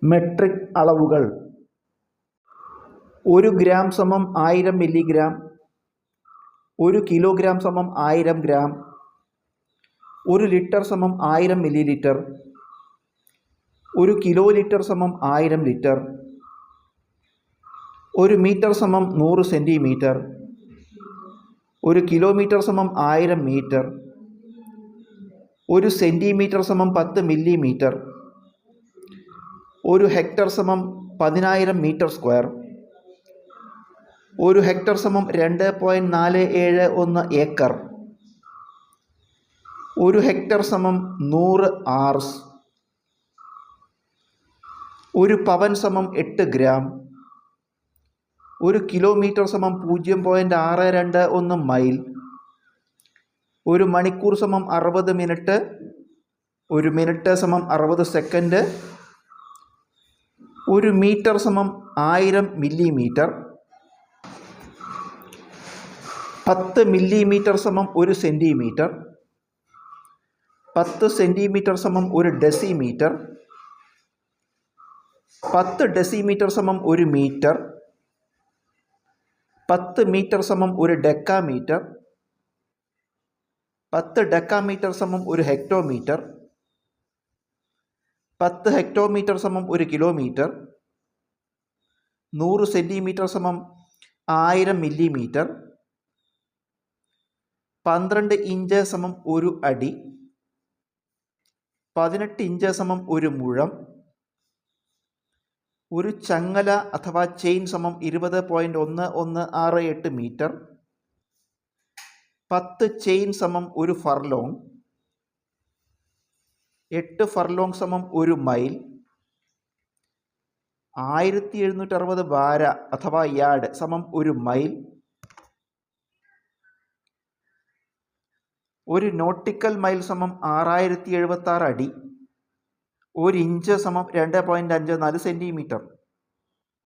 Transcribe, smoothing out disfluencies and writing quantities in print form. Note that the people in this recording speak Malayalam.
മെട്രിക് അളവുകൾ. 1 ഗ്രാം സമം 1000 മില്ലിഗ്രാം, 1 കിലോഗ്രാം സമം 1000 ഗ്രാം, 1 ലിറ്റർ സമം 1000 മില്ലി ലിറ്റർ, 1 കിലോ ലിറ്റർ സമം 1000 ലിറ്റർ, 1 മീറ്റർ സമം 100 സെൻറ്റിമീറ്റർ, 1 കിലോമീറ്റർ സമം 1000 മീറ്റർ, 1 സെൻറ്റിമീറ്റർ സമം 10 മില്ലിമീറ്റർ, 1 ഹെക്ടർ സമം 10000 മീറ്റർ സ്ക്വയർ, 1 ഹെക്ടർ സമം 2.471 ഏക്കർ, 1 ഹെക്ടർ സമം 100 ആർസ്, 1 പവൻ സമം 8 ഗ്രാം, 1 കിലോമീറ്റർ സമം 0.621 മൈൽ, 1 മണിക്കൂർ സമം 60 മിനിറ്റ്, 1 മിനിറ്റ് സമം 60 സെക്കൻഡ്, 1 മീറ്റർ സമം 1000 മില്ലിമീറ്റർ, 10 മില്ലിമീറ്റർ സമം 1 സെൻറ്റിമീറ്റർ, 10 സെൻറ്റിമീറ്റർ സമം 1 ഡെസിമീറ്റർ, 10 ഡെസിമീറ്റർ സമം 1 മീറ്റർ, 10 മീറ്റർ സമം 1 ഡെക്കാമീറ്റർ, 10 ഡെക്കാമീറ്റർ സമം 1 ഹെക്ടോമീറ്റർ, 10 ഹെക്ടോമീറ്റർ സമം 1 കിലോമീറ്റർ, 100 സെൻറ്റിമീറ്റർ സമം 1000 മില്ലിമീറ്റർ, 12 ഇഞ്ച് സമം 1 അടി, 18 ഇഞ്ച് സമം 1 മുഴം, 1 ചങ്ങല അഥവാ ചെയിൻ സമം 20.1168 മീറ്റർ, 10 ചെയിൻ സമം 1 ഫർലോങ്, 8 ഫർലോങ് സമം 1 മൈൽ, 1760 വാര അഥവാ യാർഡ് സമം 1 മൈൽ, 1 നോട്ടിക്കൽ മൈൽ സമം 6076 അടി, 1 ഇഞ്ച് സമം 2.54 സെൻറ്റിമീറ്റർ.